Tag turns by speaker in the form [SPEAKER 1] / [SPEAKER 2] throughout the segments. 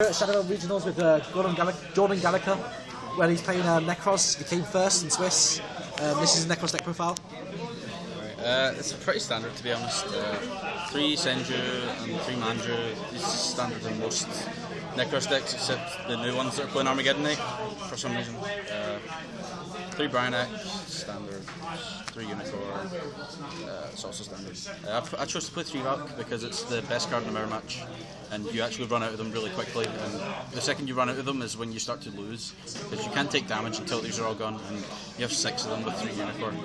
[SPEAKER 1] At Shadowrealm Regionals with Jordan Gallacher, where he's playing Nekroz. He came first in Swiss. This is Nekroz deck profile.
[SPEAKER 2] It's pretty standard, to be honest. 3 Senju and 3 Manju is standard in most Nekroz decks, except the new ones that are playing Armageddon for some reason. 3 Bryanek, standard. 3 Unicorn, it's also standard. I chose to play 3 Valk because it's the best card in the mirror match, and you actually run out of them really quickly, and the second you run out of them is when you start to lose, because you can't take damage until these are all gone, and you have 6 of them with 3 Unicorn.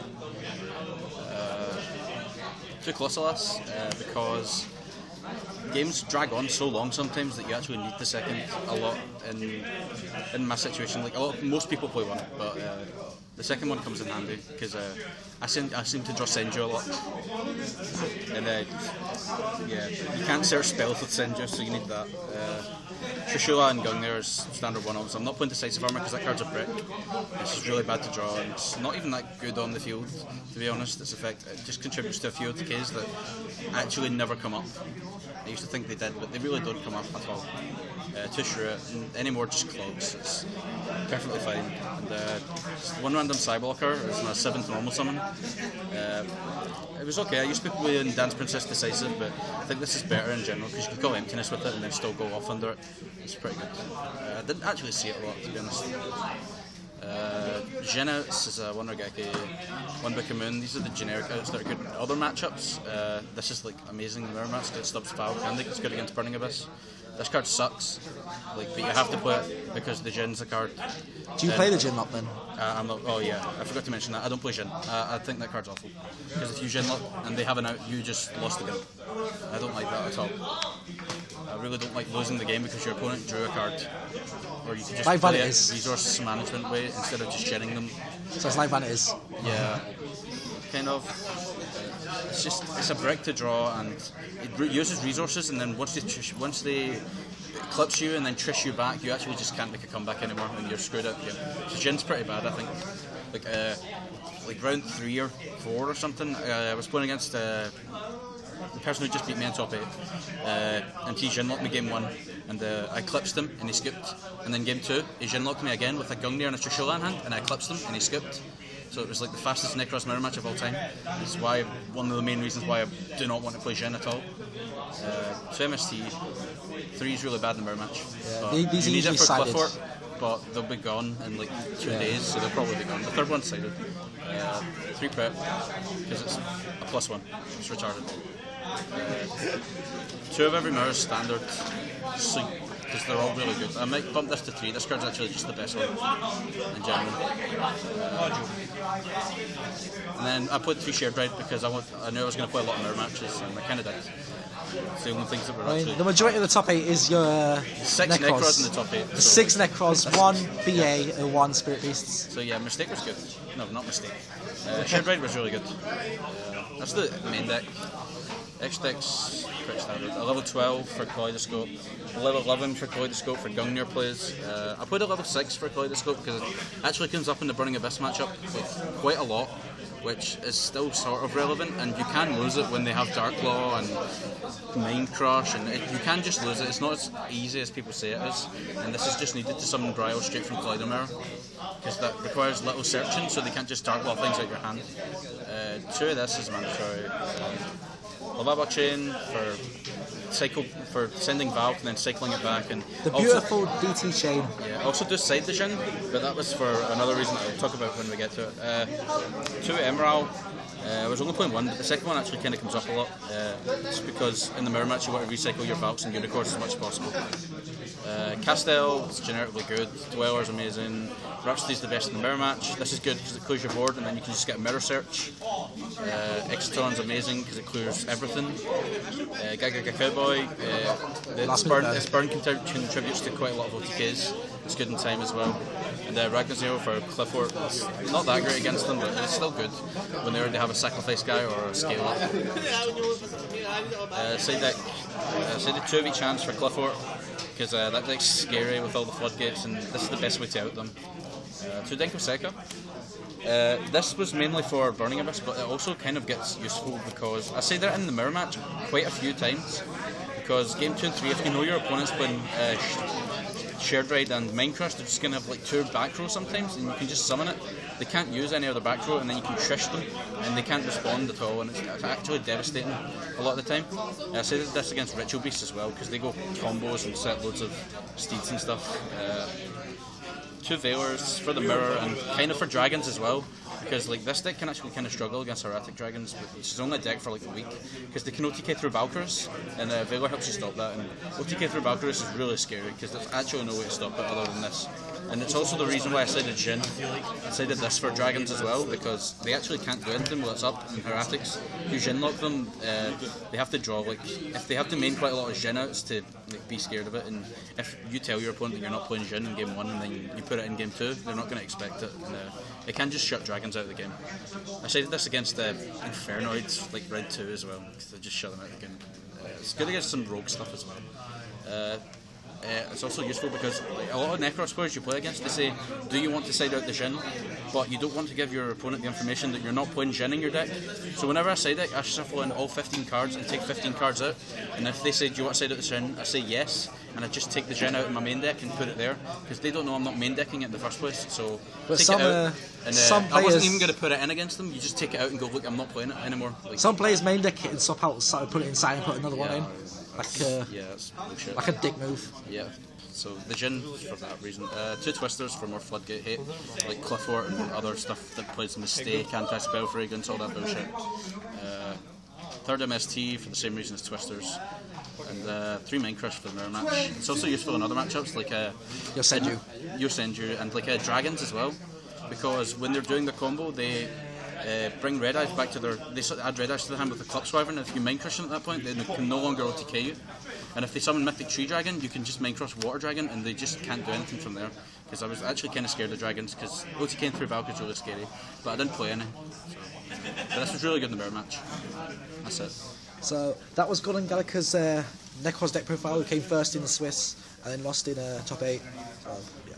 [SPEAKER 2] 2 Colossalas, because games drag on so long sometimes that you actually need the second a lot. In my situation, like most people play 1, but the second one comes in handy because I seem to draw Senju a lot, and yeah, you can't search spells with Senju, so you need that. Trishula and Gungnir is standard 1-offs. I'm not playing Decisive Armor because that card's a brick. It's just really bad to draw, and it's not even that good on the field, to be honest. Its effect, it just contributes to a few decays that actually never come up. I used to think they did, but they really don't come up at all. 2 Shrew, and any more just clogs. It's perfectly fine. And 1 random Cyblocker is my 7th normal summon. It was okay. I used to play in Dance Princess Decisive, but I think this is better in general because you can go Emptiness with it and then still go off under it. It's pretty good. I didn't actually see it a lot, to be honest. Genouts is a 1 Regeki, 1 Book of Moon. These are the generic outs that are good in other matchups. This is like amazing in mirror match because it stops Foul, and it's good against Burning Abyss. This card sucks, but you have to play it because the Jin's a card.
[SPEAKER 1] Do you play the Jin lock then?
[SPEAKER 2] I'm not. Oh yeah, I forgot to mention that. I don't play Jin. I think that card's awful because if you Jin lock and they have an out, you just lost the game. I don't like that at all. I really don't like losing the game because your opponent drew a card, or you can just play it resource management way instead of just Jinning them.
[SPEAKER 1] So it's like Vanities.
[SPEAKER 2] Yeah, kind of. It's a brick to draw, and it uses resources, and then once they eclipse you and then trish you back, you actually just can't make a comeback anymore, and you're screwed out again. So Jin's pretty bad, I think. Like round 3 or 4 or something, I was playing against the person who just beat me in top 8, and he Jin locked me game 1, and I eclipsed him and he skipped, and then game 2 he Jin locked me again with a Gungnir and a Trishula in hand, and I eclipsed him and he skipped. So it was like the fastest Nekroz mirror match of all time. It's why one of the main reasons why I do not want to play Jin at all. 2 MST, 3 is really bad in the mirror match.
[SPEAKER 1] Yeah, these
[SPEAKER 2] you need it for
[SPEAKER 1] sided.
[SPEAKER 2] Cliffort, but they'll be gone in like 2 days, so they'll probably be gone. The 3rd one's sided. 3 prep, because it's a +1. It's retarded. 2 of every mirror is standard, because they're all really good. I might bump this to 3. This card's actually just the best one in general. And then I played 3 Shared Ride because I knew I was going to play a lot of mirror matches, and I kind of did. It's the only things that were actually...
[SPEAKER 1] The majority of the top 8 is your
[SPEAKER 2] 6 Nekroz in the top 8.
[SPEAKER 1] 6 Nekroz, 1 BA, and 1 Spirit Beasts.
[SPEAKER 2] So yeah, Mistake was good. No, not Mistake. Shared Ride was really good. That's the main deck. X deck's pretty standard. A level 12 for Kaleidoscope, a level 11 for Kaleidoscope for Gungnir plays. I played a level 6 for Kaleidoscope because it actually comes up in the Burning Abyss matchup quite a lot, which is still sort of relevant, and you can lose it when they have Dark Claw and Mind Crush, and you can just lose it. It's not as easy as people say it is, and this is just needed to summon Brile straight from Kaleidomir, because that requires little searching, so they can't just Dark Claw things out your hand. 2 of this is mandatory. Lavaba Chain for sending Valk and then cycling it back, and
[SPEAKER 1] the beautiful DT chain.
[SPEAKER 2] Yeah, also do Side the Jin, but that was for another reason that I'll talk about when we get to it. 2 Emerald. I was only playing 1, but the second one actually kind of comes up a lot. It's because in the mirror match you want to recycle your Valks and Unicorns as much as possible. Castel is generically good. Dweller's amazing. Rhapsody's the best in the mirror match. This is good because it clears your board and then you can just get a mirror search. Exotron's amazing because it clears everything. Gaga Cowboy, its burn contributes to quite a lot of OTKs. It's good in time as well. And Ragnazero for Cliffort, it's not that great against them, but it's still good when they already have a sacrifice guy or a scale up. Side deck, the 2 of each hands for Cliffort, because that deck's scary with all the floodgates, and this is the best way to out them. 2 Denko Sekka. This was mainly for Burning Abyss, but it also kind of gets useful because I say they're in the mirror match quite a few times, because game 2 and 3, if you know your opponent's playing Shared Raid and Minecraft, they're just going to have like 2 back row sometimes, and you can just summon it. They can't use any other back row, and then you can trish them, and they can't respond at all, and it's actually devastating a lot of the time. I say this against Ritual Beasts as well, because they go combos and set loads of steeds and stuff. 2 Veilers for the mirror, and kind of for dragons as well, because like this deck can actually kind of struggle against erratic dragons, which is only a deck for like a week, because they can OTK through Valkyries, and Veiler helps you stop that, and OTK through Valkyries is really scary, because there's actually no way to stop it other than this. And it's also the reason why I sided Jhin. I sided this for dragons as well, because they actually can't do anything while it's up in heretics. If you Jhin lock them, they have to draw, like, if they have to main quite a lot of Jhin outs to like, be scared of it, and if you tell your opponent that you're not playing Jhin in game 1 and then you put it in game 2, they're not going to expect it, and it can just shut dragons out of the game. I sided this against the Infernoids, like Red 2 as well, because they just shut them out of the game. It's good against some rogue stuff as well. It's also useful because like, a lot of Nekroz players you play against, they say, do you want to side out the Jhin? But you don't want to give your opponent the information that you're not playing Jhin in your deck. So whenever I side deck, I shuffle in all 15 cards and take 15 cards out. And if they say, do you want to side out the Jhin? I say yes, and I just take the Jhin out in my main deck and put it there, because they don't know I'm not main decking it in the first place. So
[SPEAKER 1] but
[SPEAKER 2] take
[SPEAKER 1] some,
[SPEAKER 2] it out. And I wasn't even going to put it in against them. You just take it out and go, look, I'm not playing it anymore. Like,
[SPEAKER 1] some players main deck it and swap out, put it inside and put another one in.
[SPEAKER 2] It's bullshit.
[SPEAKER 1] Like a dick move.
[SPEAKER 2] Yeah. So the Jhin for that reason. 2 Twisters for more Floodgate hate, like Cliffort and other stuff that plays Mistake, Anti-Spell Fragrance, all that bullshit. 3rd MST for the same reason as Twisters. And 3 Minecraft for the mirror match. It's also useful in other matchups like Yosenju and like Dragons as well, because when they're doing the combo they bring Red Eyes back to they add Red Eyes to the hand with the Club Wyvern, and if you Minecraft them at that point, then they can no longer OTK you. And if they summon Mythic Tree Dragon, you can just Minecraft Water Dragon, and they just can't do anything from there. Because I was actually kind of scared of dragons, because OTKing through Valkyrie is really scary, but I didn't play any. So. But this was really good in the mirror match. That's it.
[SPEAKER 1] So that was Jordan Gallacher's Nekroz deck profile, who came first in the Swiss and then lost in top 8. So, yeah.